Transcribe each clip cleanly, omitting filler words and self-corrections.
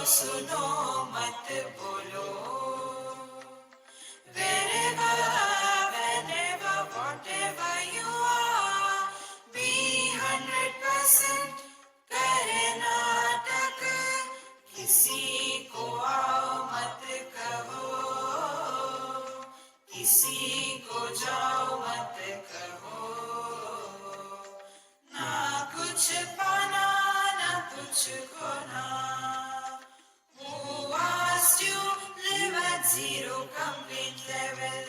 सुनो मत बोलो. Wherever, whenever, whatever you are, be 100% करे नाटक. किसी को आओ मत कहो, किसी को जाओ मत कहो. ना कुछ पाना ना कुछ खोना. Who asked you live at zero complete level?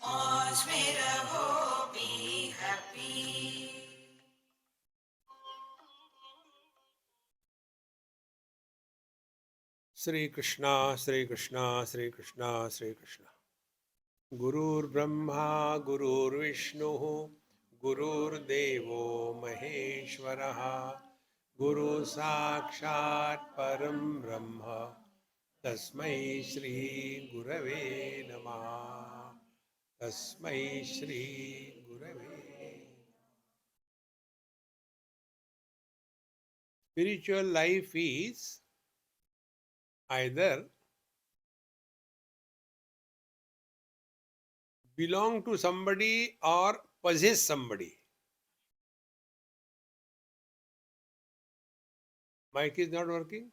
मौज में रहो, be happy. Shri Krishna, Shri Krishna, Shri Krishna, Shri Krishna. Gurur Brahma, Gurur Vishnu, Gurur Devo Maheshwaraha, Guru Sakshat Param Brahma, Tasmai Shri Gurave Namaha, Tasmai Shri Gurave. Spiritual life is either belong to somebody or possess somebody. Mic is not working.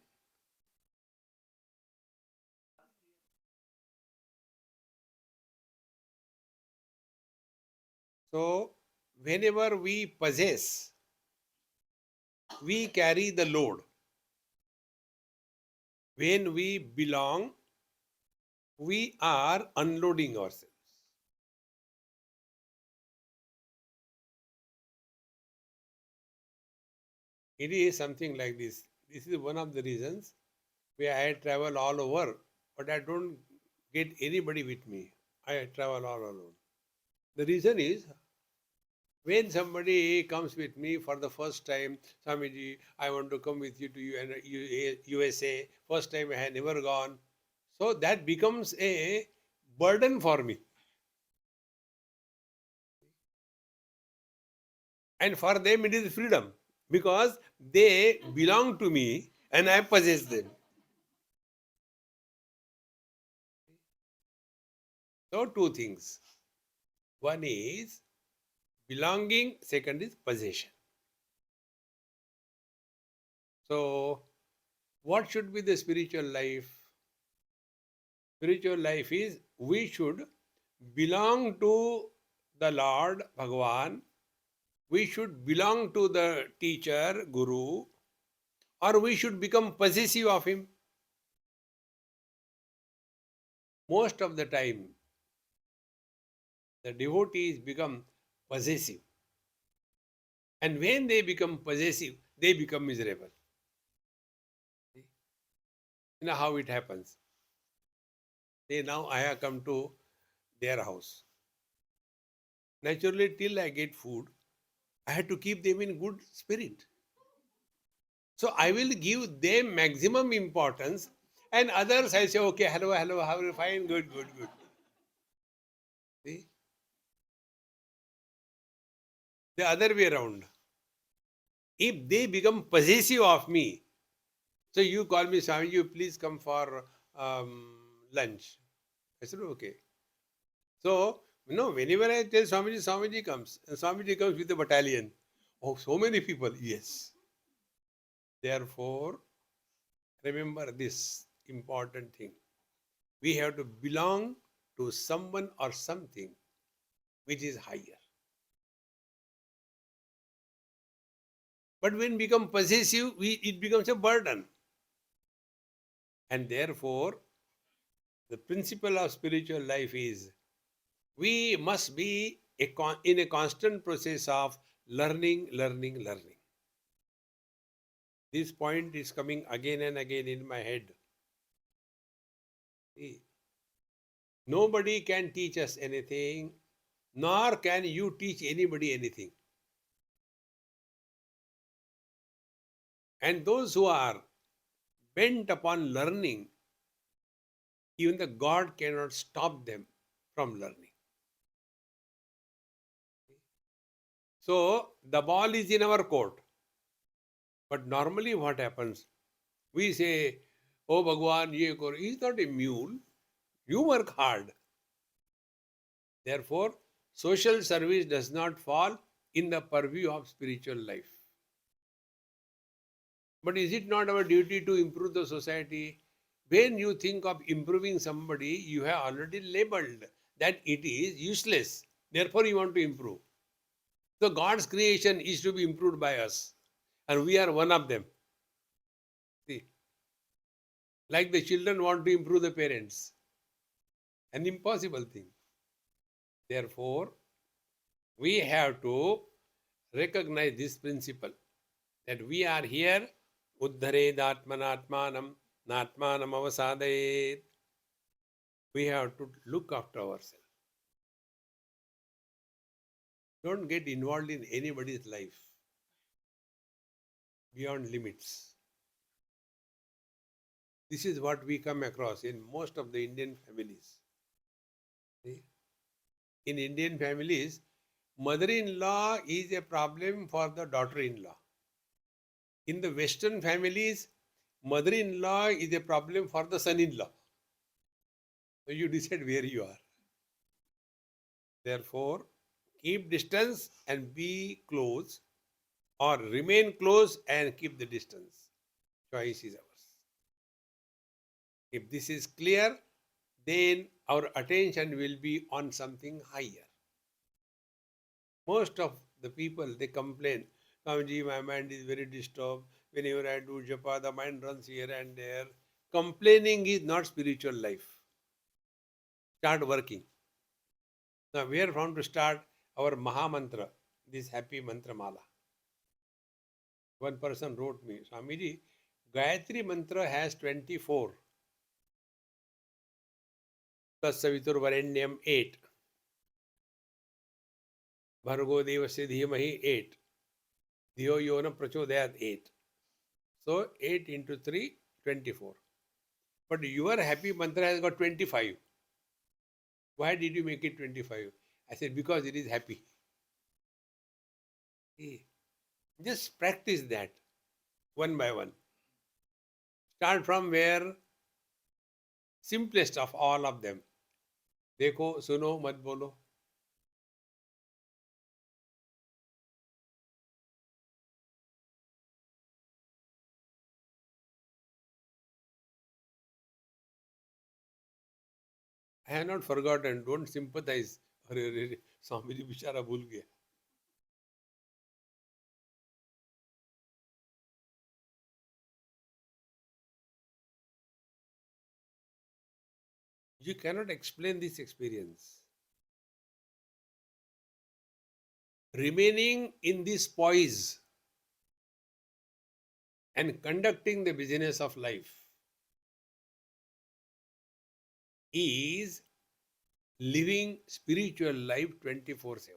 So, whenever we possess, we carry the load. When we belong, we are unloading ourselves. It is something like this. This is one of the reasons where I travel all over, but I don't get anybody with me. I travel all alone. The reason is, when somebody comes with me for the first time, Swamiji, I want to come with you to USA. First time I had never gone. So that becomes a burden for me. And for them it is freedom because they belong to me and I possess them. So two things. One is belonging, second is possession. So what should be the spiritual life? Spiritual life is we should belong to the Lord Bhagavan, we should belong to the teacher, Guru, or we should become possessive of him. Most of the time, the devotees become possessive. And when they become possessive, they become miserable. You know how it happens. Say, now I have come to their house. Naturally, till I get food, I had to keep them in good spirit. So I will give them maximum importance, and others I say, okay, hello, hello, how are you? Fine, good, good, good. See? The other way around. If they become possessive of me, so you call me, Swami, you please come for lunch. I said, okay. So, whenever I tell Swamiji, Swamiji comes. And Swamiji comes with a battalion. Oh, so many people. Yes. Therefore, remember this important thing. We have to belong to someone or something which is higher. But when become possessive, it becomes a burden. And therefore, the principle of spiritual life is we must be in a constant process of learning, learning, learning. This point is coming again and again in my head. See, nobody can teach us anything, nor can you teach anybody anything. And those who are bent upon learning, even the God cannot stop them from learning. So the ball is in our court. But normally what happens? We say, oh Bhagwan, ye karo. He is not a mule. You work hard. Therefore, social service does not fall in the purview of spiritual life. But is it not our duty to improve the society? When you think of improving somebody, you have already labeled that it is useless. Therefore, you want to improve. So, God's creation is to be improved by us. And we are one of them. See, like the children want to improve the parents. An impossible thing. Therefore, we have to recognize this principle that we are here, uddhared atmanatmanam, natmanam avasadayet. We have to look after ourselves. Don't get involved in anybody's life beyond limits. This is what we come across in most of the Indian families. See? In Indian families, mother-in-law is a problem for the daughter-in-law. In the Western families, mother-in-law is a problem for the son-in-law. So you decide where you are. Therefore, keep distance and be close, or remain close and keep the distance. Choice is ours. If this is clear, then our attention will be on something higher. Most of the people, they complain, Swamiji, my mind is very disturbed. Whenever I do japa, the mind runs here and there. Complaining is not spiritual life. Start working. Now, we are going to start our Maha Mantra, this happy mantra mala. One person wrote me, Swamiji, Gayatri mantra has 24. Tasavitur Varenyam 8. Bhargo Devasya Dhimahi 8. Dhiyo Yona Prachodayat 8. So 8 into 3, 24. But your happy mantra has got 25. Why did you make it 25? I said, because it is happy. Just practice that one by one. Start from where? Simplest of all of them. Dekho, suno, mat bolo. I have not forgotten. Don't sympathize. Swami ji bichara bhul gaya. You cannot explain this experience. Remaining in this poise and conducting the business of life is living spiritual life 24/7.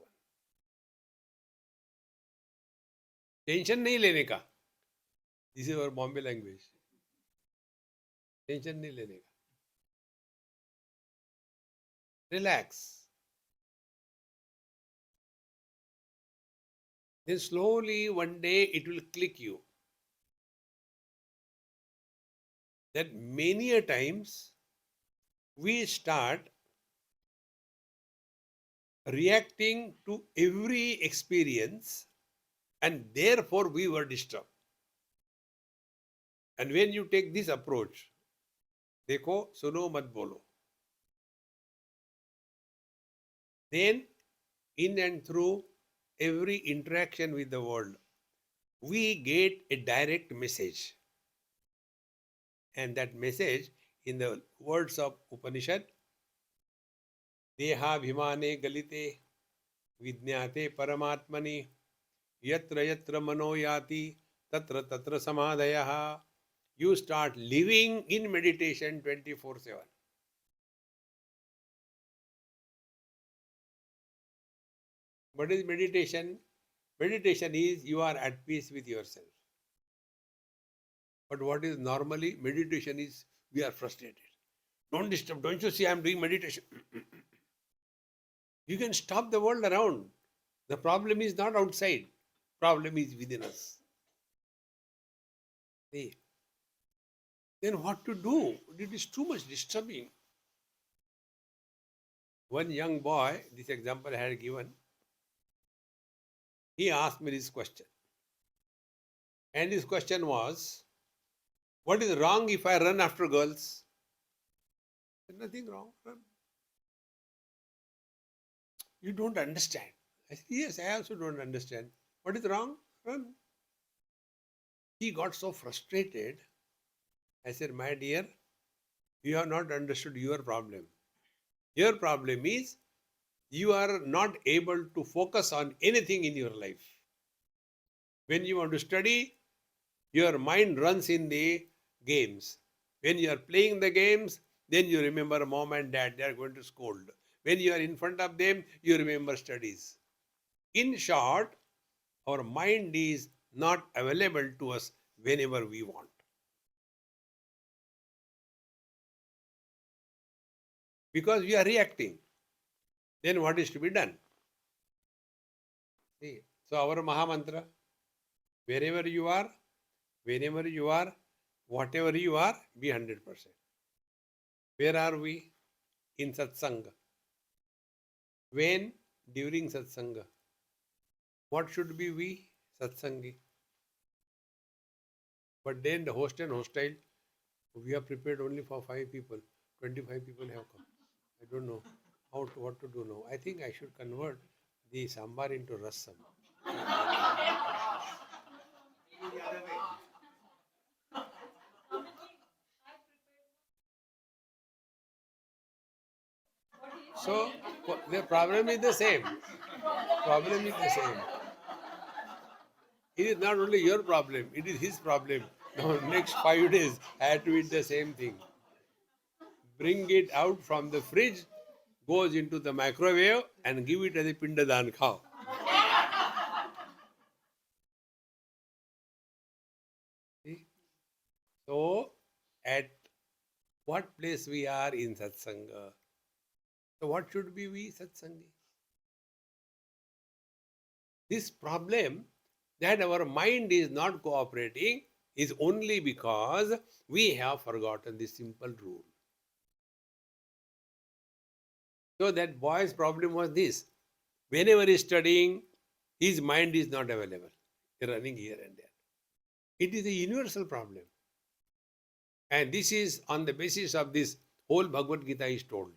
Tension नहीं लेने का. This is our Bombay language. Tension नहीं लेने का. Relax. Then slowly one day it will click you that many a times we start reacting to every experience and therefore we were disturbed. And when you take this approach, देखो सुनो मत बोलो, then in and through every interaction with the world, we get a direct message. And that message, in the words of Upanishad, Deha Bhimane Galite Vidnyate Paramatmani Yatra Yatra Mano Yati Tatra Tatra Samadhayaha. You start living in meditation 24/7. What is meditation? Meditation is you are at peace with yourself. But what is normally meditation is we are frustrated. Don't disturb. Don't you see I am doing meditation? You can stop the world around. The problem is not outside. Problem is within us. See? Then what to do? It is too much disturbing. One young boy, this example I had given, he asked me this question. And his question was, what is wrong if I run after girls? I said, nothing wrong. Run. You don't understand. I said, yes, I also don't understand. What is wrong? Run. He got so frustrated. I said, my dear, you have not understood your problem. Your problem is you are not able to focus on anything in your life. When you want to study, your mind runs in the games. When you are playing the games, then you remember mom and dad, they are going to scold. When you are in front of them, you remember studies. In short, our mind is not available to us whenever we want. Because we are reacting. Then what is to be done? See, so our Mahamantra, wherever you are, whenever you are, whatever you are, be 100%. Where are we? In satsanga. When? During satsanga. What should be we? Satsangi. But then the host and hostile, we are prepared only for 5 people. 25 people have come. I don't know what to do now. I think I should convert the sambar into rasam. So the problem is the same. Problem is the same. It is not only your problem, it is his problem. Now, next 5 days, I have to eat the same thing. Bring it out from the fridge, goes into the microwave, and give it as a pindadan khao. See? So, at what place we are in satsanga? So, what should be we satsangi? This problem that our mind is not cooperating is only because we have forgotten this simple rule. So that boy's problem was this. Whenever he is studying, his mind is not available. He's running here and there. It is a universal problem. And this is on the basis of this whole Bhagavad Gita is told.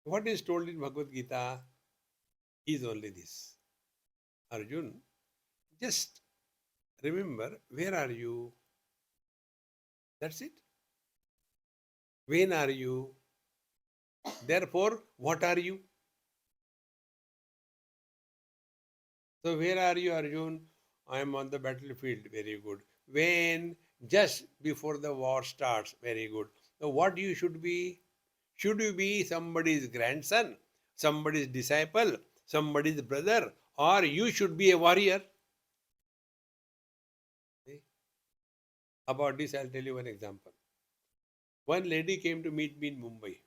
What is told in Bhagavad Gita is only this. Arjun, just remember, where are you? That's it. When are you? Therefore, what are you? So where are you, Arjun? I am on the battlefield. Very good. When? Just before the war starts. Very good. So what you should be? Should you be somebody's grandson, somebody's disciple, somebody's brother, or you should be a warrior? See? About this, I'll tell you one example. One lady came to meet me in Mumbai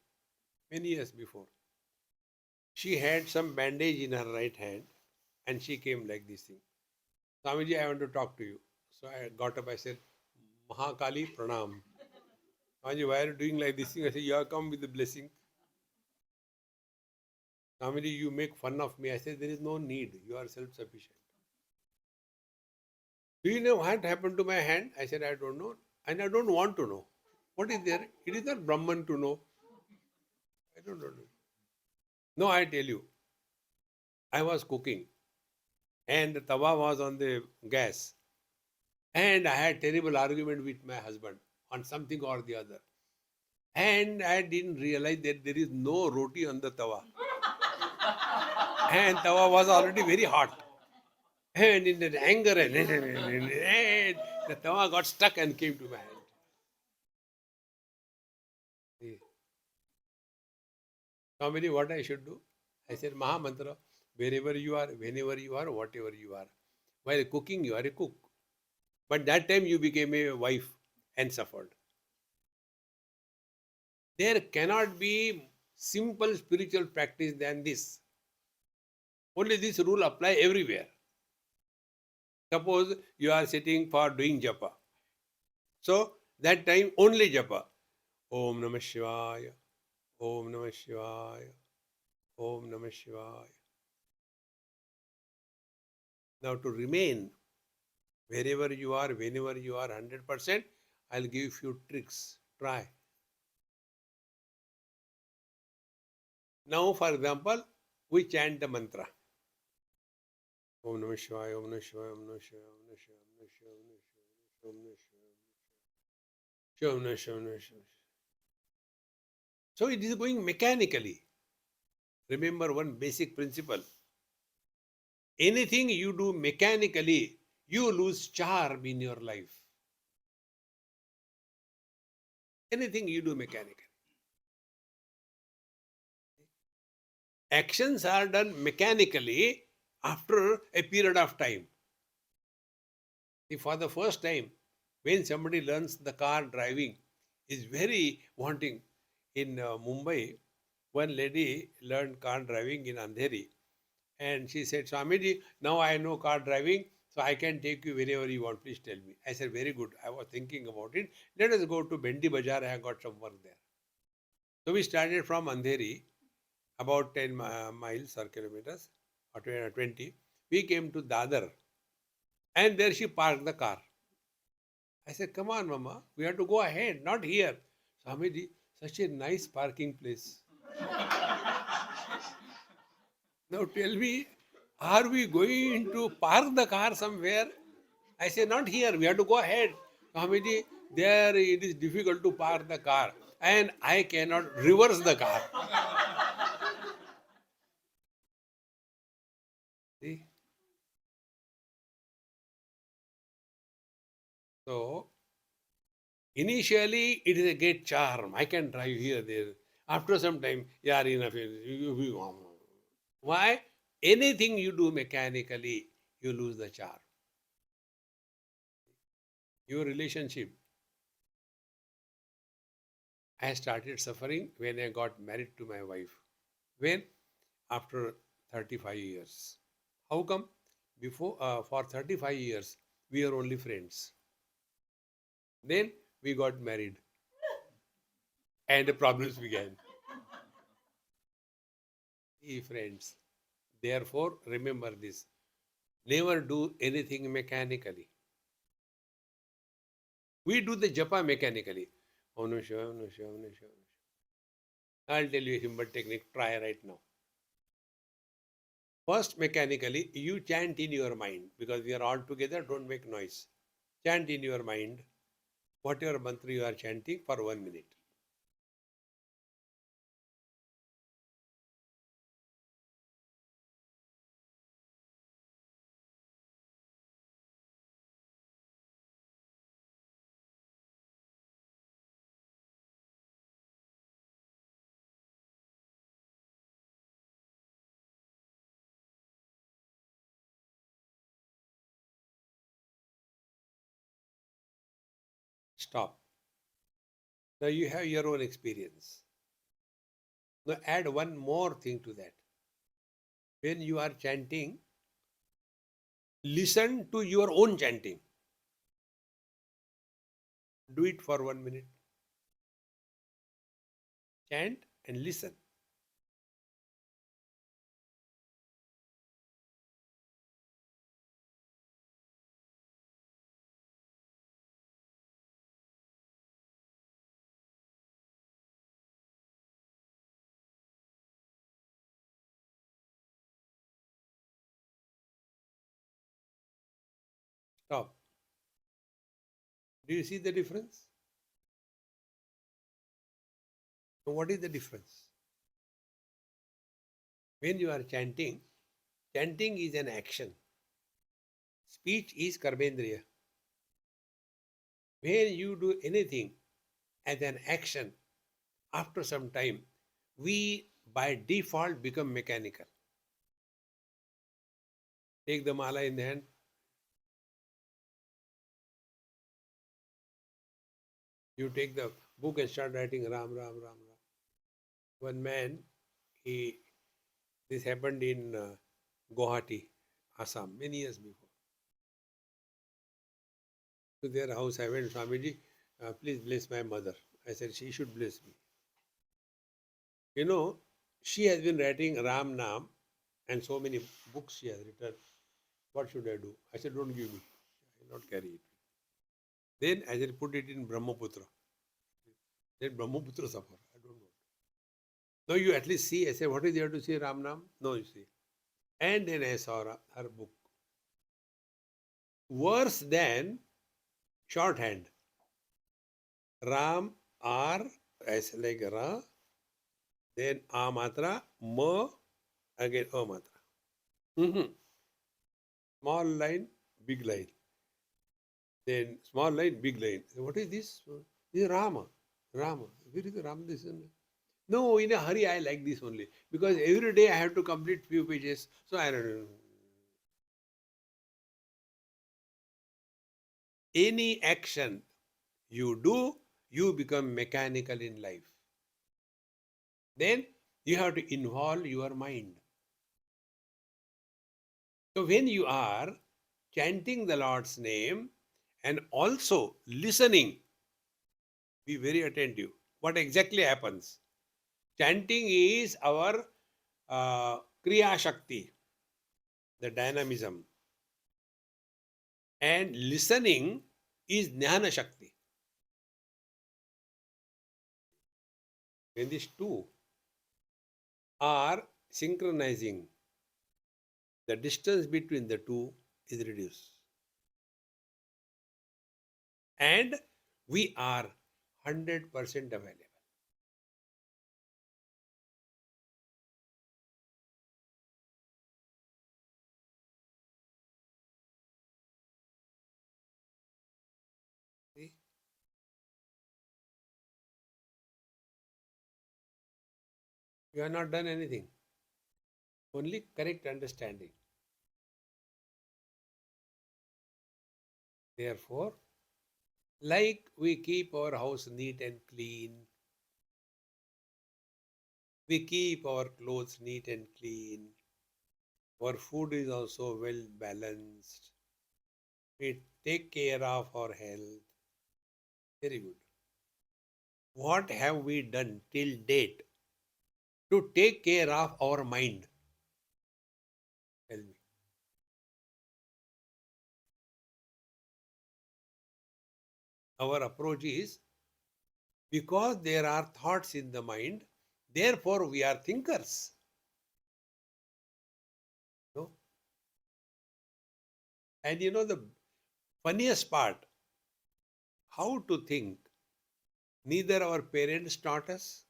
many years before. She had some bandage in her right hand and she came like this thing. Swamiji, I want to talk to you. So I got up, I said, Mahakali Pranam. Swamiji, why are you doing like this thing? I said, you have come with the blessing. Swamiji, you make fun of me. I said, there is no need. You are self-sufficient. Do you know what happened to my hand? I said, I don't know. And I don't want to know. What is there? It is not Brahman to know. I don't know. No, I tell you. I was cooking and the tawa was on the gas. And I had terrible argument with my husband on something or the other. And I didn't realize that there is no roti on the tawa. And tawa was already very hot. And in that anger, and the tawa got stuck and came to my hand. See. Swamiji, what I should do? I said, Mahamantra, wherever you are, whenever you are, whatever you are. While cooking, you are a cook. But that time you became a wife and suffered. There cannot be simple spiritual practice than this. Only this rule apply everywhere. Suppose you are sitting for doing japa. So that time only japa. Om Namah Shivaya, Om Namah Shivaya, Om Namah Shivaya. Now to remain wherever you are, whenever you are 100%, I'll give you few tricks. Try. Now, for example, we chant the mantra. Om Namah Shivaya, Om Namah Shivaya, Om Namah Shivaya, Om Namah Shivaya, Om Namah Shivaya, Om Namah Shivaya, Om Namah Shivaya, Om Namah Shivaya, Om Namah Shivaya, Om Namah Shivaya. So it is going mechanically. Remember one basic principle. Anything you do mechanically, you lose charm in your life. Anything you do mechanically. Actions are done mechanically after a period of time. See, for the first time, when somebody learns the car driving, is very wanting. In Mumbai, one lady learned car driving in Andheri, and she said, Swamiji, now I know car driving, so I can take you wherever you want. Please tell me. I said, very good. I was thinking about it. Let us go to Bendi Bazaar. I have got some work there. So we started from Andheri, about 10 miles or kilometers, or 20. We came to Dadar, and there she parked the car. I said, come on, Mama, we have to go ahead, not here. Swamiji, such a nice parking place. Now tell me, are we going to park the car somewhere? I say, not here, we have to go ahead. Swamiji, there it is difficult to park the car, and I cannot reverse the car. See? So, initially, it is a great charm. I can drive here, there. After some time, yeah, enough. Why? Anything you do mechanically, you lose the charm. Your relationship. I started suffering when I got married to my wife. When? After 35 years. How come? Before, for 35 years, we are only friends. Then we got married and the problems began. Friends. Therefore, remember this. Never do anything mechanically. We do the japa mechanically. Om Namah Shivaya, Om Namah Shivaya, Om Namah Shivaya. I'll tell you a simple technique. Try right now. First, mechanically, you chant in your mind because we are all together. Don't make noise. Chant in your mind whatever mantra you are chanting for 1 minute. Stop. Now you have your own experience. Now add one more thing to that. When you are chanting, listen to your own chanting. Do it for 1 minute. Chant and listen. Stop. Do you see the difference? So what is the difference? When you are chanting, chanting is an action. Speech is karmendriya. When you do anything as an action, after some time, we by default become mechanical. Take the mala in the hand. You take the book and start writing Ram, Ram, Ram, Ram. One man, this happened in Guwahati, Assam, many years before. To their house I went, Swamiji, please bless my mother. I said, she should bless me. You know, she has been writing Ram Nam and so many books she has written. What should I do? I said, don't give me. I will not carry it. Then I said, put it in Brahmaputra. Let Brahmaputra suffer. I don't know. No, you at least see. I said, what is there to see Ram Nam? No, you see. And then I saw her book. Worse than shorthand. Ram, R, as like Ra, then A matra, Ma, again A matra. Small line, big line. Then small line, big line. What is this? This is Rama. Rama. Where is the Rama? This one? No, in a hurry, I like this only. Because every day I have to complete few pages. So I don't know. Any action you do, you become mechanical in life. Then you have to involve your mind. So when you are chanting the Lord's name and also listening, be very attentive. What exactly happens? Chanting is our Kriya Shakti, the dynamism. And listening is Jnana Shakti. When these two are synchronizing, the distance between the two is reduced. And we are 100% available. See? You have not done anything. Only correct understanding. Therefore, like we keep our house neat and clean, we keep our clothes neat and clean, our food is also well balanced, we take care of our health. Very good. What have we done till date to take care of our mind? Tell me. Our approach is because there are thoughts in the mind, therefore we are thinkers. No? And you know the funniest part, how to think, neither our parents taught us,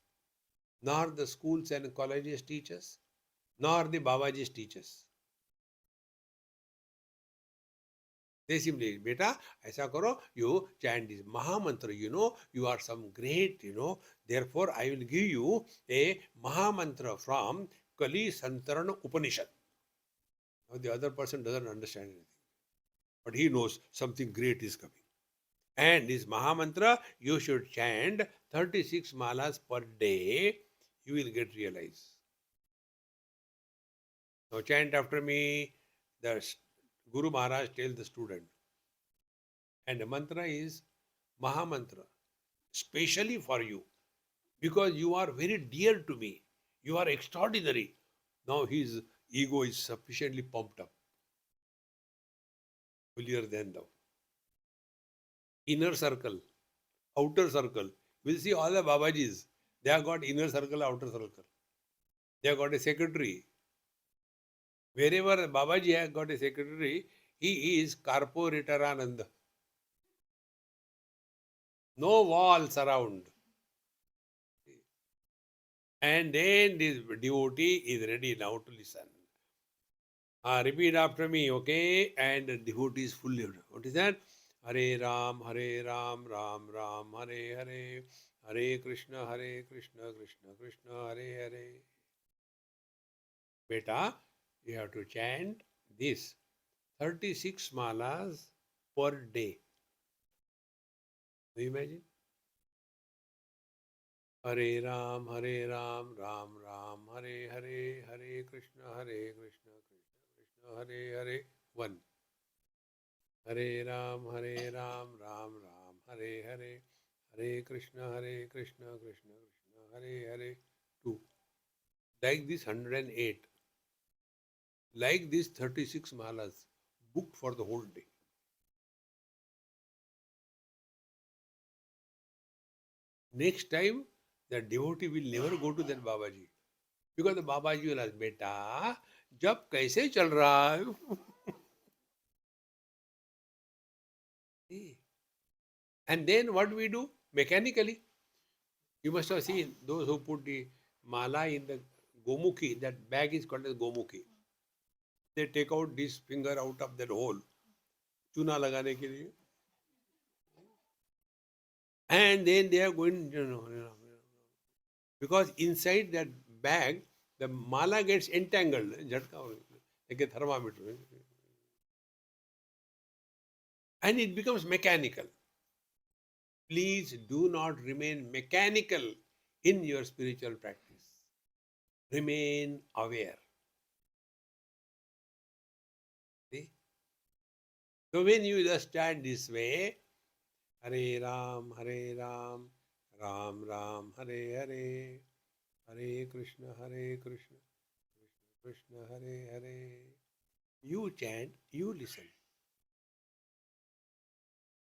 nor the schools and colleges teach us, nor the Babajis teach us. They simply, beta, aisa karo, you chant this Mahamantra, you are some great, therefore I will give you a Mahamantra from Kali Santarana Upanishad. Now the other person doesn't understand anything, but he knows something great is coming. And this Mahamantra, you should chant 36 malas per day, you will get realized. Now chant after me, the Guru Maharaj tells the student. And the mantra is Mahamantra, specially for you, because you are very dear to me. You are extraordinary. Now his ego is sufficiently pumped up. Holier than thou. Inner circle, outer circle. We'll see all the Babajis. They have got inner circle, outer circle. They have got a secretary. Wherever Babaji has got a secretary, he is Karporetarananda. No walls around. And then this devotee is ready now to listen. Repeat after me, okay? And the devotee is fully. What is that? Hare Ram, Ram Ram, Hare Hare, Hare Krishna, Krishna Krishna, Hare Hare. Beta, you have to chant this 36 malas per day. Do you imagine? Hare Ram, Ram Ram, Hare Hare, Hare Krishna, Krishna Krishna, Hare Hare. 1. Hare Ram, Ram Ram, Hare Hare, Hare Krishna, Krishna Krishna, Hare Hare. 2. Like this 108, like these 36 malas, booked for the whole day. Next time, the devotee will never go to that Babaji. Because the Babaji will ask, Beta, jab kaise chal raha hai? See? And then what we do? Mechanically. You must have seen those who put the mala in the gomukhi, that bag is called as gomukhi. They take out this finger out of that hole, chuna lagane ke liye. And then they are going, because inside that bag, the mala gets entangled, like a thermometer. And it becomes mechanical. Please do not remain mechanical in your spiritual practice. Remain aware. See? So when you just stand this way, Hare Ram, Ram Ram, Hare Hare, Hare Krishna, Krishna Krishna, Hare Hare. You chant, you listen.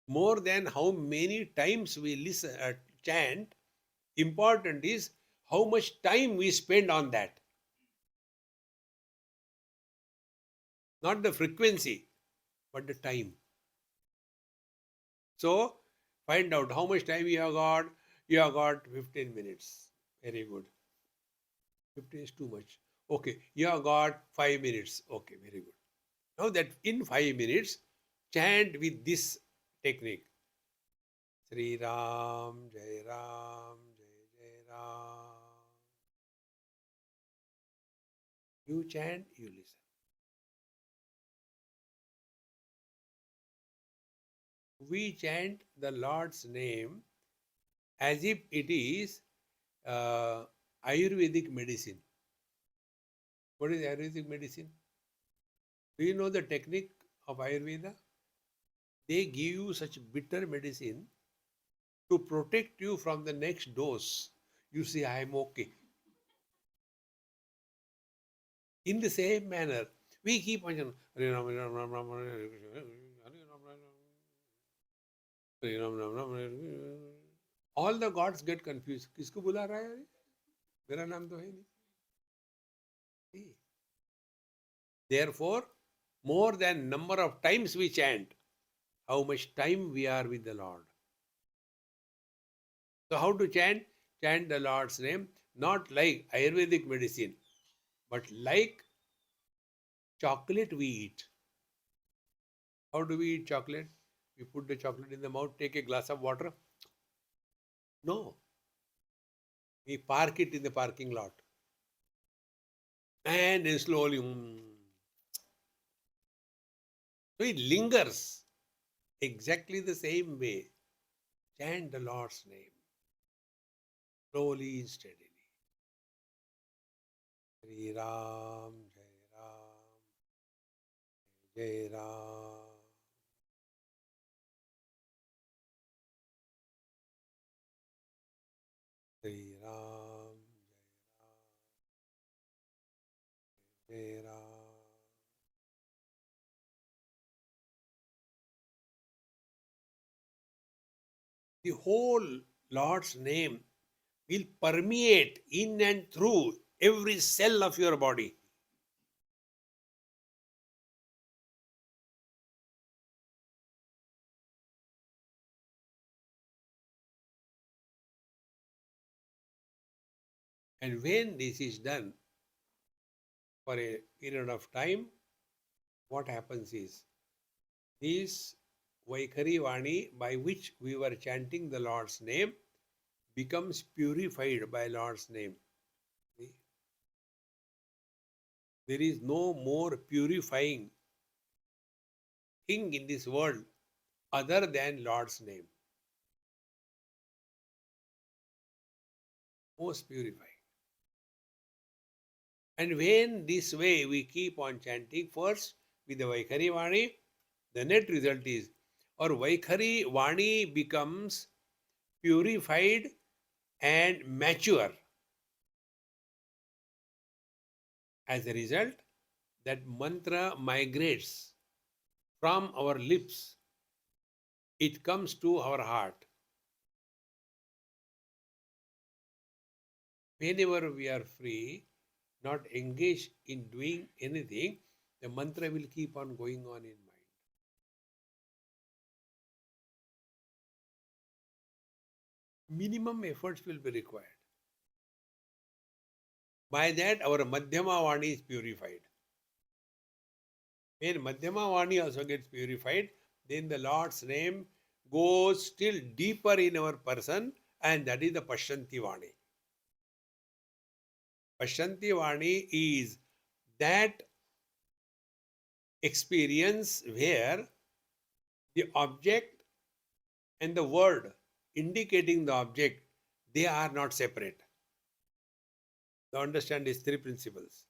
More than how many times we listen, chant, important is how much time we spend on that. Not the frequency, but the time. So, find out how much time you have got. You have got 15 minutes. Very good. 15 is too much. Okay, you have got 5 minutes. Okay, very good. Now that in 5 minutes, chant with this technique. Sri Ram, Jai Ram, Jai Jai Ram. You chant, you listen. We chant the Lord's name as if it is Ayurvedic medicine. What is Ayurvedic medicine? Do you know the technique of Ayurveda? They give you such bitter medicine to protect you from the next dose. You say, I am okay. In the same manner, we keep on saying, Hare Ram, Ram Ram, Ram Ram, Hare Krishna, Hare Ram, Ram Ram, Hare Ram, Ram Ram, Hare Krishna. All the gods get confused. किसको बुला रहा है? मेरा नाम तो है नहीं. Therefore, more than number of times we chant, how much time we are with the Lord. So how to chant? Chant the Lord's name, not like Ayurvedic medicine, but like chocolate we eat. How do we eat chocolate? We put the chocolate in the mouth, take a glass of water. No. We park it in the parking lot. And then slowly, So it lingers exactly the same way. Chant the Lord's name slowly and steadily. Sri Ram, Jai Ram. Sri Ram, Jai Ram. The whole Lord's name will permeate in and through every cell of your body. And when this is done for a period of time, what happens is this Vaikhari Vani by which we were chanting the Lord's name becomes purified by Lord's name. See? There is no more purifying thing in this world other than Lord's name. Most purifying. And when this way we keep on chanting first with the Vaikhari Vani, The net result is our Vaikhari Vani becomes purified and mature. As a result, that mantra migrates from our lips, it comes to our heart. Whenever we are free, not engaged in doing anything, the mantra will keep on going on in mind. Minimum efforts will be required. By that, our Madhyama Vani is purified. When Madhyama Vani also gets purified, then the Lord's name goes still deeper in our person, and that is the Pashyanti Vani. Pashyanti Vani is that experience where the object and the word indicating the object, they are not separate. To understand these three principles.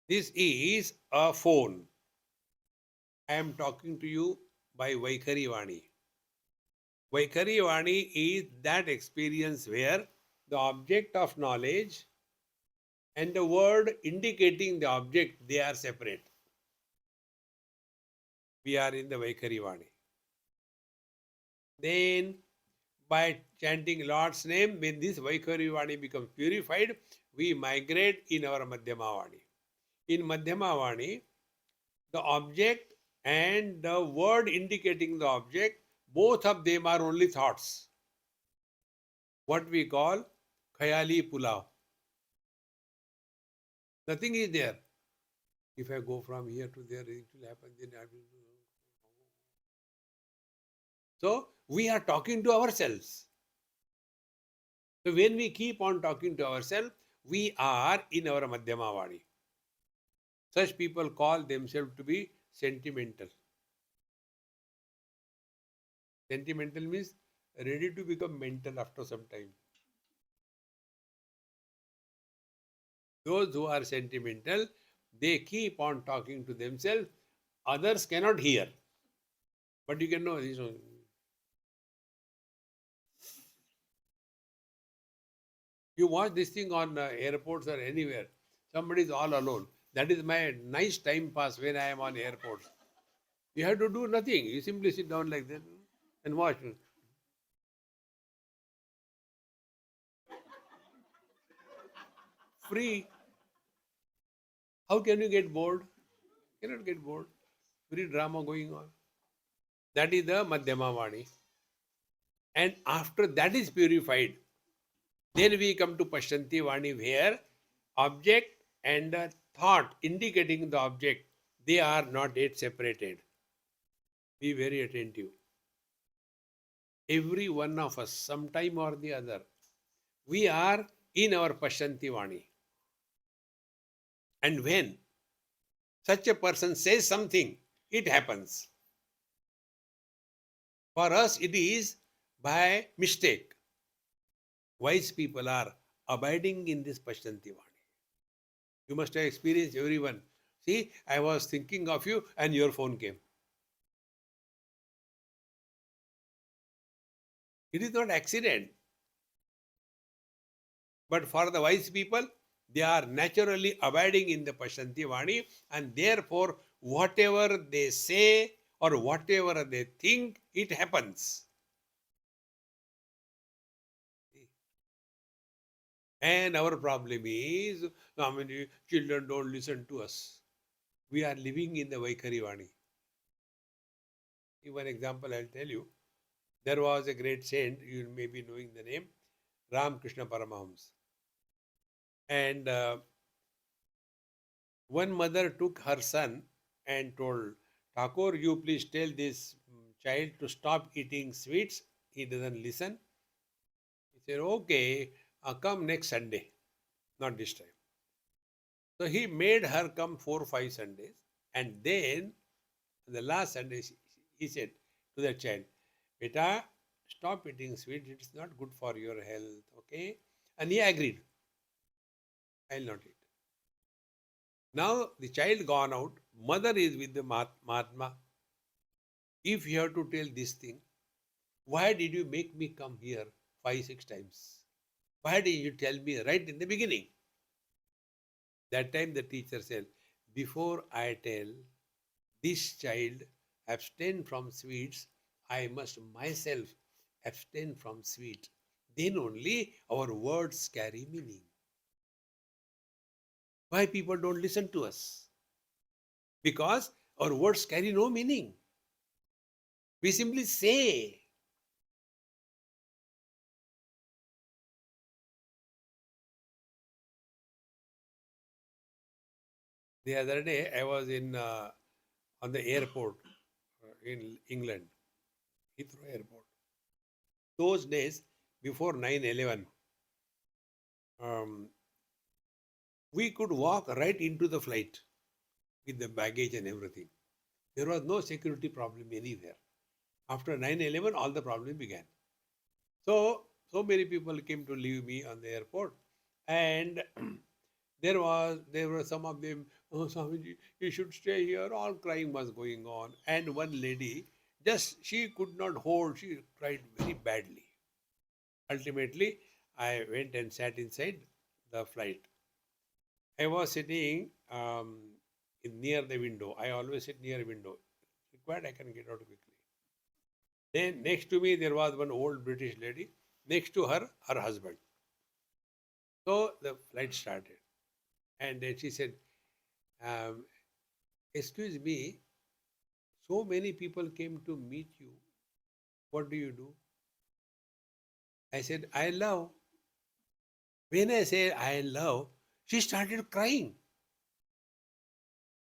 This is a phone. I am talking to you by Vaikhari Vani. Vaikhari Vani is that experience where the object of knowledge and the word indicating the object, they are separate. We are in the Vaikhari Vani. Then, by chanting Lord's name, when this Vaikhari Vani becomes purified, we migrate in our Madhyama Vani. In Madhyama Vani, the object and the word indicating the object, both of them are only thoughts. What we call khayali pulao. Nothing is there. If I go from here to there, it will happen. Then I will. So we are talking to ourselves. So when we keep on talking to ourselves, we are in our Madhyama Vani. Such people call themselves to be sentimental. Sentimental means ready to become mental after some time. Those who are sentimental, they keep on talking to themselves. Others cannot hear. But you can know this one. You watch this thing on airports or anywhere. Somebody is all alone. That is my nice time pass when I am on airports. You have to do nothing. You simply sit down like that and watch. Free. How can you get bored? You cannot get bored. Free drama going on. That is the Madhyama Vani. And after that is purified, then we come to Pashyanti Vani where object and thought indicating the object, they are not yet separated. Be very attentive. Every one of us, sometime or the other, we are in our Pashyanti Vani. And when such a person says something, it happens. For us, it is by mistake. Wise people are abiding in this Pashyanti Vani. You must have experienced everyone. See, I was thinking of you and your phone came. It is not accident. But for the wise people, they are naturally abiding in the Pashyanti Vani, and therefore whatever they say or whatever they think, it happens. And our problem is, how many children don't listen to us. We are living in the Vaikhari Vani. One example I'll tell you. There was a great saint, you may be knowing the name, Ram Krishna Paramahams. And one mother took her son and told, Thakur, you please tell this child to stop eating sweets. He doesn't listen. He said, okay, come next Sunday, not this time. So he made her come 4 or 5 Sundays. And then, the last Sunday, he said to the child, Beta, stop eating sweets. It's not good for your health, okay? And he agreed. I'll not eat. Now the child gone out. Mother is with the Mahatma. If you have to tell this thing, why did you make me come here 5, 6 times? Why did you tell me right in the beginning? That time the teacher said, before I tell this child abstain from sweets, I must myself abstain from sweet. Then only our words carry meaning. Why people don't listen to us? Because our words carry no meaning. We simply say. The other day I was in on the airport in England, Heathrow Airport. Those days before 9/11, um, we could walk right into the flight with the baggage and everything. There was no security problem anywhere. After 9/11, all the problems began. So many people came to leave me on the airport, and there were some of them. Oh, Swamiji, you should stay here. All crying was going on, and one lady just she could not hold. She cried very badly. Ultimately, I went and sat inside the flight. I was sitting near the window. I always sit near a window. Required, I can get out quickly. Then next to me there was one old British lady. Next to her, her husband. So the flight started, and then she said, um, "Excuse me, so many people came to meet you. What do you do?" I said, "I love." When I said I love, she started crying.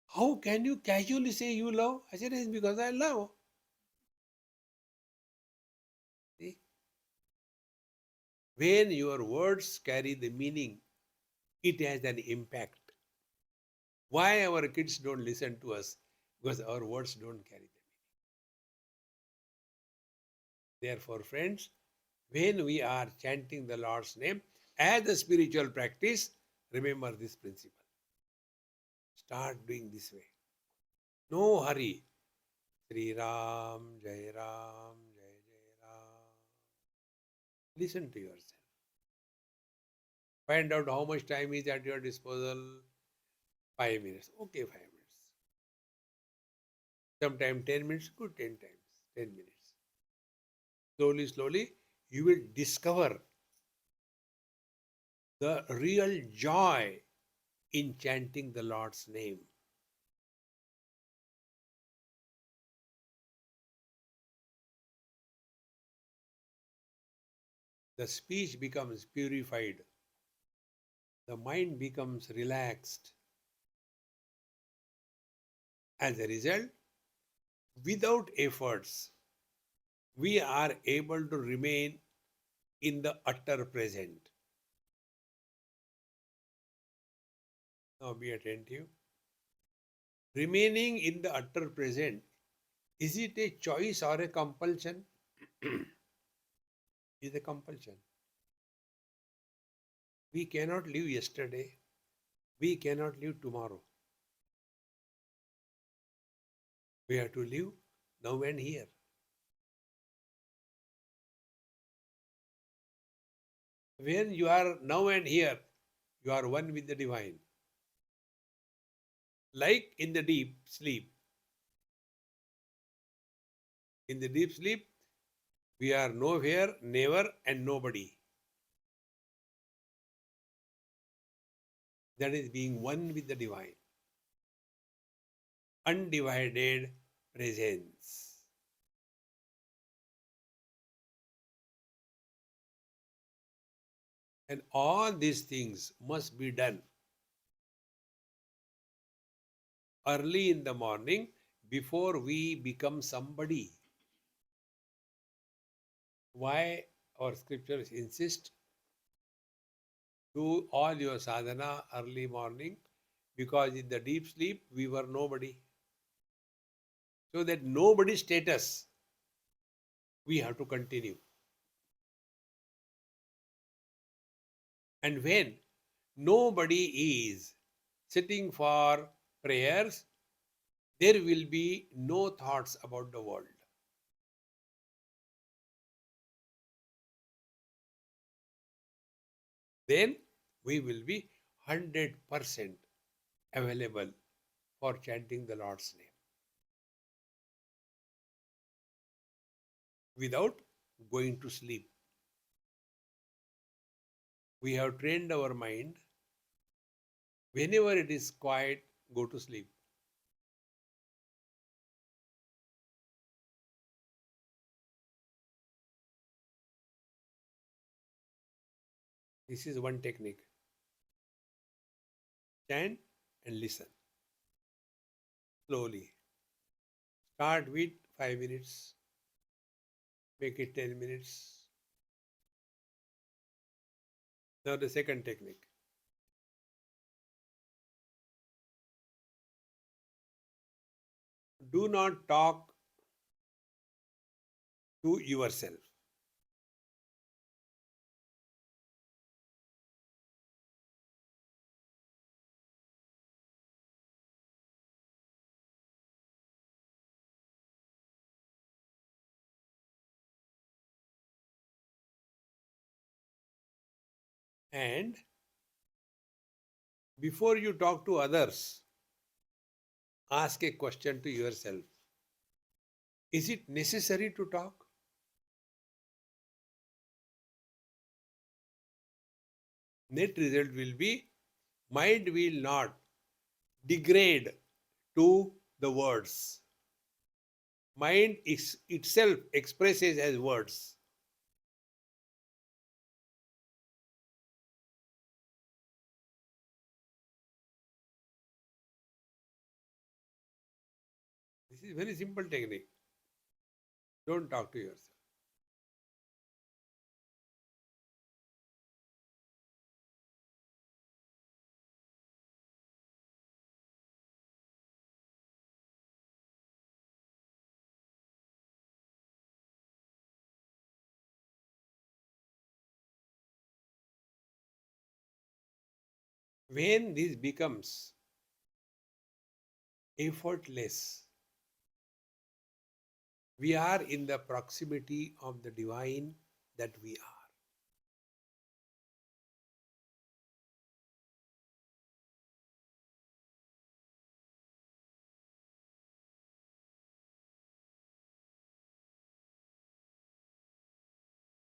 How can you casually say you love? I said, it's because I love. See? When your words carry the meaning, it has an impact. Why our kids don't listen to us? Because our words don't carry the meaning. Therefore, friends, when we are chanting the Lord's name as a spiritual practice, remember this principle. Start doing this way. No hurry. Sri Ram, Jai Ram, Jai Jai Ram. Listen to yourself. Find out how much time is at your disposal. 5 minutes. Okay, 5 minutes. Sometime 10 minutes, good 10 times. 10 minutes. Slowly, slowly, you will discover the real joy in chanting the Lord's name. The speech becomes purified. The mind becomes relaxed. As a result, without efforts, we are able to remain in the utter present. Now be attentive. Remaining in the utter present, is it a choice or a compulsion? Is a compulsion. We cannot live yesterday. We cannot live tomorrow. We have to live now and here. When you are now and here, you are one with the divine. Like in the deep sleep. In the deep sleep, we are nowhere, never, and nobody. That is being one with the divine. Undivided presence. And all these things must be done early in the morning before we become somebody. Why our scriptures insist do all your sadhana early morning? Because in the deep sleep we were nobody. So that nobody status we have to continue. And when nobody is sitting for prayers, there will be no thoughts about the world. then we will be 100% available for chanting the Lord's name without going to sleep. We have trained our mind, whenever it is quiet, go to sleep. This is one technique. Chant and listen slowly. Start with 5 minutes, make it 10 minutes. Now the second technique. Do not talk to yourself. And before you talk to others, ask a question to yourself. Is it necessary to talk? Net result will be mind will not degrade to the words. Mind itself expresses as words. This is very simple technique. Don't talk to yourself. When this becomes effortless, we are in the proximity of the divine that we are.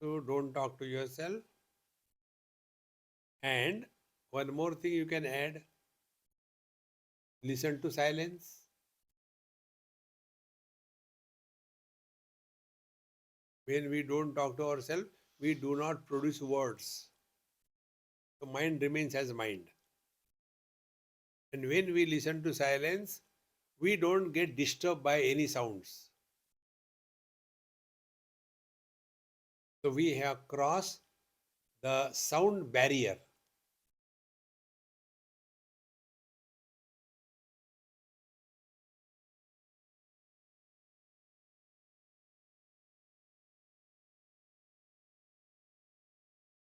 So don't talk to yourself. And one more thing you can add, listen to silence. When we don't talk to ourselves, we do not produce words. The mind remains as mind. And when we listen to silence, we don't get disturbed by any sounds. So we have crossed the sound barrier.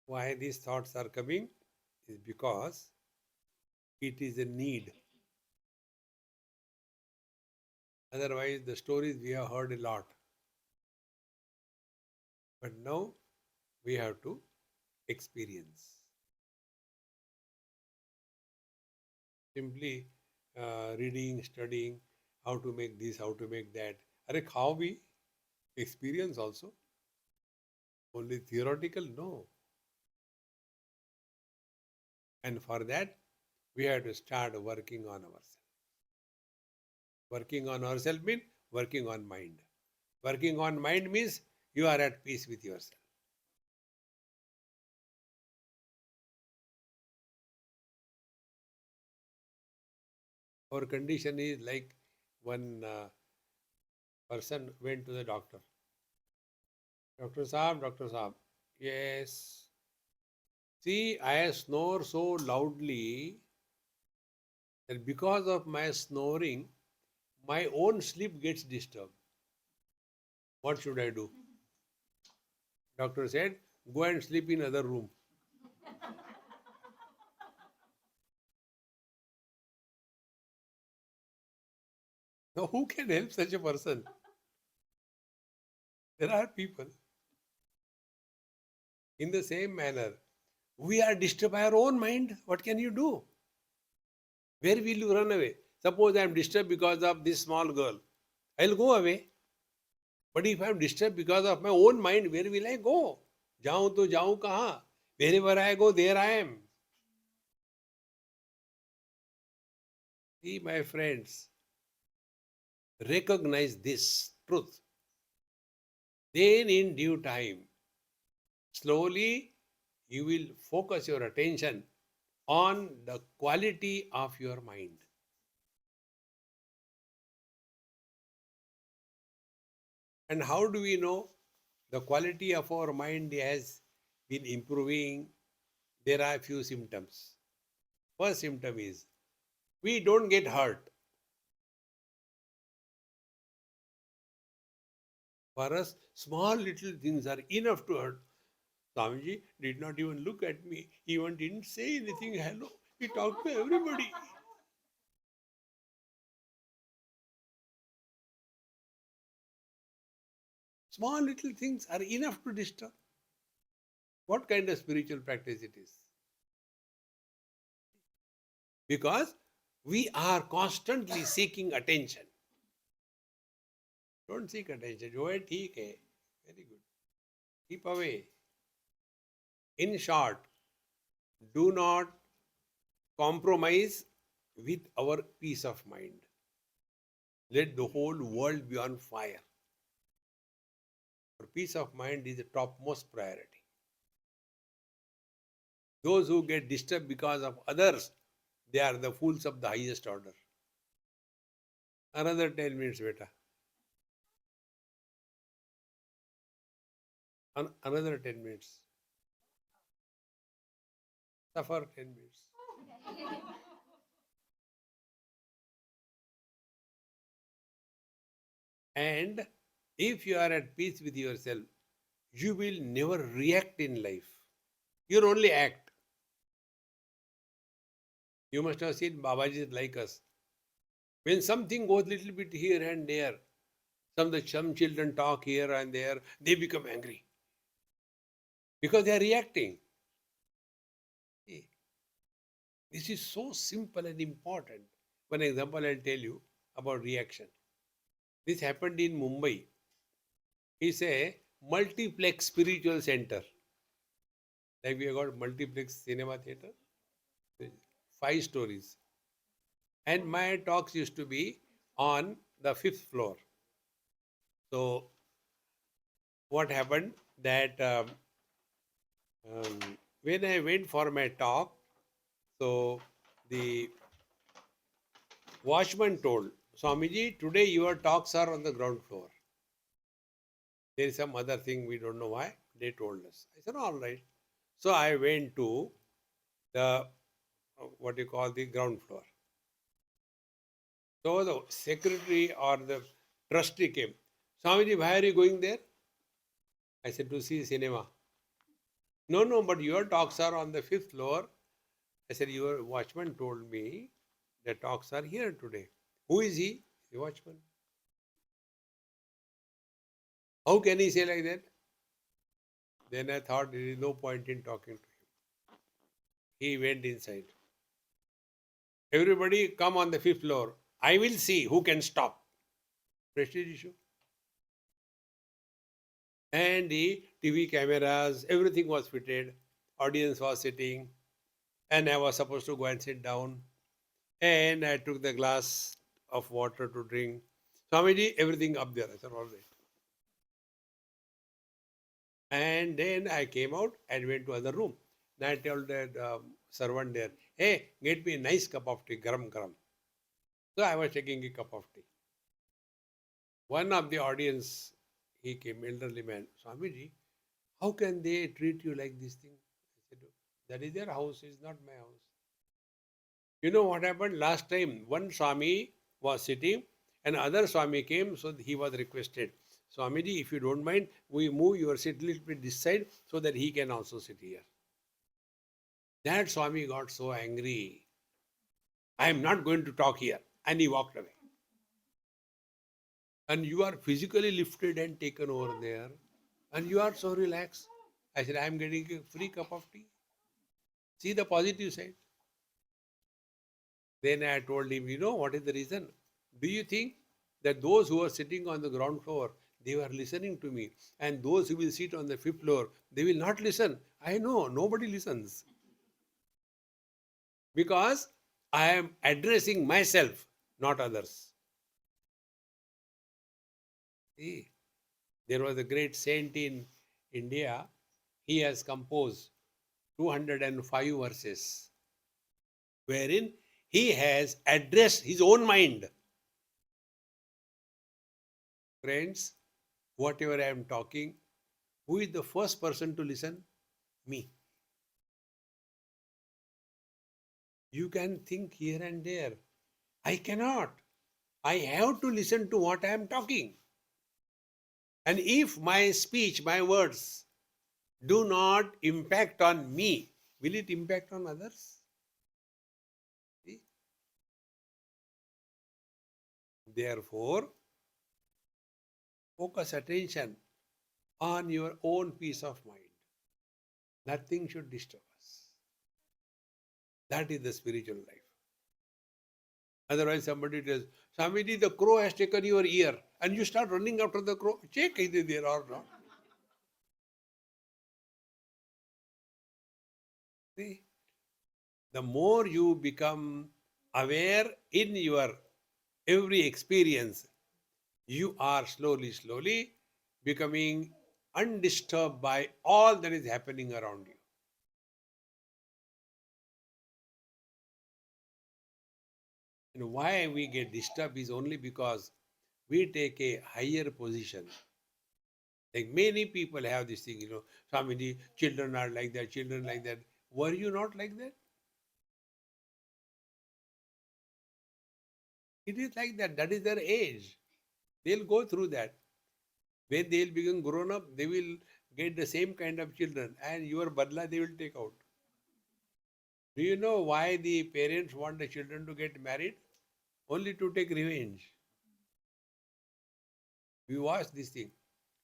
Why these thoughts are coming is because it is a need. Otherwise, the stories we have heard a lot. But now we have to experience. Simply reading, studying, how to make this, how to make that. How we experience also? Only theoretical? No. And for that, we have to start working on ourselves. Working on ourselves means working on mind. Working on mind means you are at peace with yourself. Our condition is like one person went to the doctor. Doctor Saab, yes. See, I snore so loudly that because of my snoring, my own sleep gets disturbed. What should I do? Doctor said, go and sleep in other room. Now, who can help such a person? There are people. In the same manner, We are disturbed by our own mind. What can you do? Where will you run away? Suppose I am disturbed because of this small girl. I'll go away. But if I am disturbed because of my own mind, where will I go? जाऊं तो जाऊं कहाँ? Wherever I go, there I am. See, my friends, recognize this truth. Then, in due time, slowly you will focus your attention on the quality of your mind. And how do we know the quality of our mind has been improving? There are a few symptoms. First symptom is we don't get hurt. For us, small little things are enough to hurt. Swamiji did not even look at me, even didn't say anything hello. He talked to everybody. Small little things are enough to disturb. What kind of spiritual practice it is? Because we are constantly seeking attention. Don't seek attention. Jo hai, theek hai. Very good. Keep away. In short, do not compromise with our peace of mind. Let the whole world be on fire. Our peace of mind is the topmost priority. Those who get disturbed because of others, they are the fools of the highest order. Another 10 minutes, beta. Another 10 minutes. Suffer 10 minutes. And if you are at peace with yourself, you will never react in life. You'll only act. You must have seen Babajis like us. When something goes little bit here and there, some children talk here and there, they become angry. Because they are reacting. See, this is so simple and important. One example I'll tell you about reaction. This happened in Mumbai. It's a multiplex spiritual center. Like we have got multiplex cinema theater. 5 stories. And my talks used to be on the 5th floor. So what happened that when I went for my talk, so the watchman told, Swamiji, today your talks are on the ground floor. There is some other thing, we don't know why. They told us. I said, all right. So I went to the, what you call the ground floor. So the secretary or the trustee came. Swamiji, why are you going there? I said, to see cinema. No, but your talks are on the 5th floor. I said, your watchman told me the talks are here today. Who is he? The watchman. How can he say like that? Then I thought there is no point in talking to him. He went inside. Everybody come on the 5th floor. I will see who can stop. Prestige issue. And the TV cameras, everything was fitted. Audience was sitting. And I was supposed to go and sit down. And I took the glass of water to drink. Swamiji, everything up there. I said, all right. And then I came out and went to other room. Then I told the servant there, hey, get me a nice cup of tea, garam garam. So I was taking a cup of tea. One of the audience, he came, elderly man, Swamiji, how can they treat you like this thing? I said, that is their house, it's not my house. You know what happened? Last time, one Swami was sitting and other Swami came, so he was requested. Swamiji, if you don't mind, we move your seat a little bit this side so that he can also sit here. That Swami got so angry. I am not going to talk here. And he walked away. And you are physically lifted and taken over there. And you are so relaxed. I said, I am getting a free cup of tea. See the positive side. Then I told him, you know what is the reason? Do you think that those who are sitting on the ground floor, they were listening to me, and those who will sit on the fifth floor, they will not listen? I know, nobody listens. Because I am addressing myself, not others. See, there was a great saint in India. He has composed 205 verses, wherein he has addressed his own mind. Friends, whatever I am talking, who is the first person to listen? Me. You can think here and there. I cannot. I have to listen to what I am talking. And if my speech, my words do not impact on me, will it impact on others? See? Therefore, focus attention on your own peace of mind. Nothing should disturb us. That is the spiritual life. Otherwise, somebody tells, Swamiji, the crow has taken your ear, and you start running after the crow. Check is it there or not. See? The more you become aware in your every experience, you are slowly becoming undisturbed by all that is happening around you. And why we get disturbed is only because we take a higher position. Like many people have this thing, Swamiji, children are like that, children like that. Were you not like that? It is like that. That is their age. They'll go through that. When they'll become grown up, they will get the same kind of children, and your badla they will take out. Do you know why the parents want the children to get married? Only to take revenge. We watch this thing.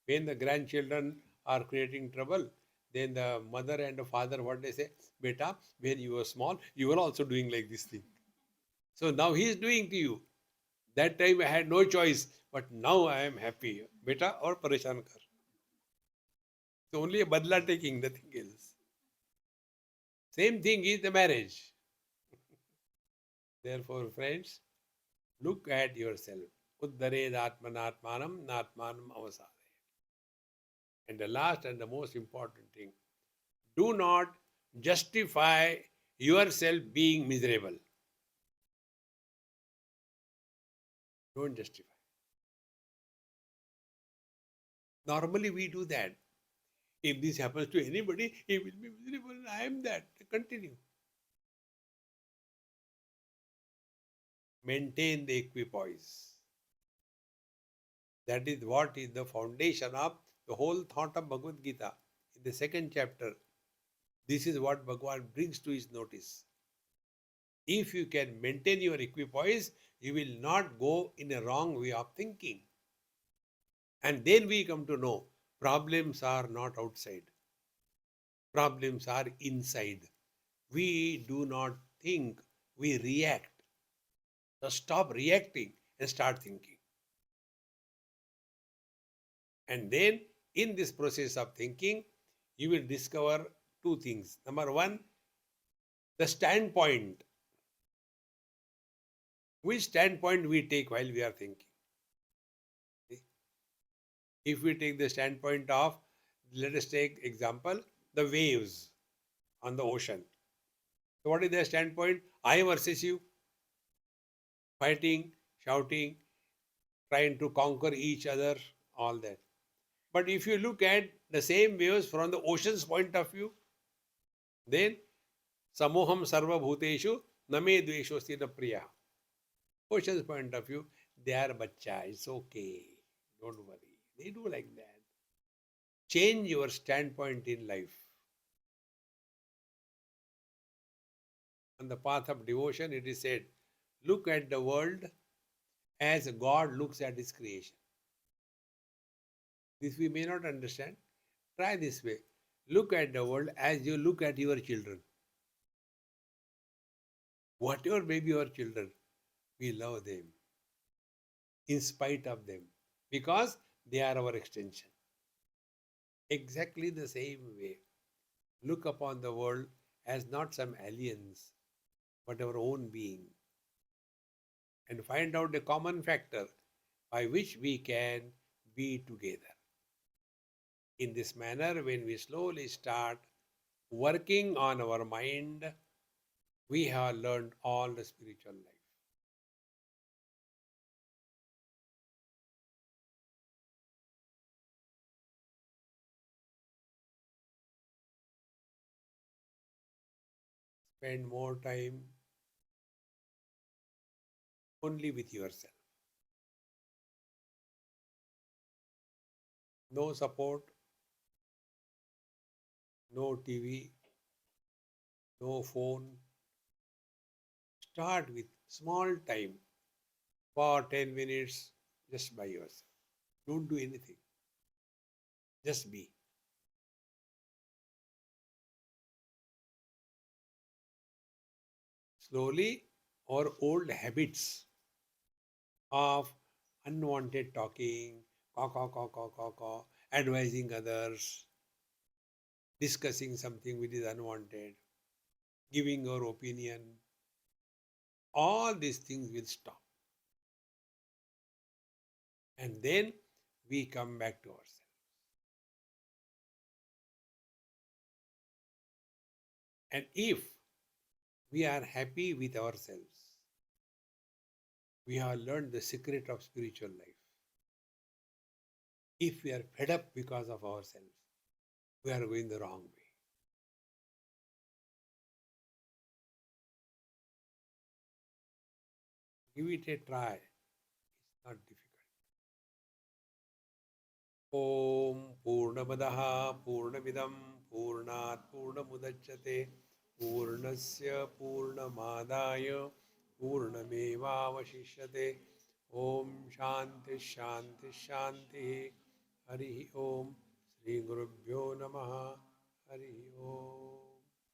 When the grandchildren are creating trouble, then the mother and the father, what they say, Beta, when you were small, you were also doing like this thing. So now he is doing to you. That time I had no choice, but now I am happy. Beta or pareshan kar. It's only a badla taking, nothing else. Same thing is the marriage. Therefore, friends, look at yourself. Uddared atmanatmanam natmanam avasare. And the last and the most important thing, do not justify yourself being miserable. Don't justify. Normally we do that. If this happens to anybody, he will be miserable. I am that. Continue. Maintain the equipoise. That is what is the foundation of the whole thought of Bhagavad Gita. In the second chapter, this is what Bhagavan brings to his notice. If you can maintain your equipoise, you will not go in a wrong way of thinking. And then we come to know problems are not outside. Problems are inside. We do not think, we react. So stop reacting and start thinking. And then in this process of thinking, you will discover two things. Number one, the standpoint. Which standpoint we take while we are thinking. If we take the standpoint of, let us take example, the waves on the ocean. So what is their standpoint? I versus you. Fighting, shouting, trying to conquer each other, all that. But if you look at the same waves from the ocean's point of view, then samoham sarva bhuteshu name dveshosti na priya. Ocean's point of view, they are bacha, it's okay, don't worry. They do like that. Change your standpoint in life. On the path of devotion, it is said, look at the world as God looks at his creation. This we may not understand. Try this way. Look at the world as you look at your children. Whatever may be our children, we love them in spite of them because they are our extension. Exactly the same way, look upon the world as not some aliens, but our own being, and find out the common factor by which we can be together. In this manner, when we slowly start working on our mind, we have learned all the spiritual life. Spend more time only with yourself. No support, no TV, no phone. Start with small time for 10 minutes just by yourself. Don't do anything, just be. Slowly, our old habits of unwanted talking, caw, advising others, discussing something which is unwanted, giving our opinion, all these things will stop. And then we come back to ourselves. And if we are happy with ourselves, we have learned the secret of spiritual life. If we are fed up because of ourselves, we are going the wrong way. Give it a try. It's not difficult. Om Purnamadaha Purnamidam Purnat Purnamudachyate Purnasya Purnamadaya Purnamevavashishyate. Om Shanti Shanti Shanti. Hari Om. Sri Gurubhyo Namaha. Hari Om.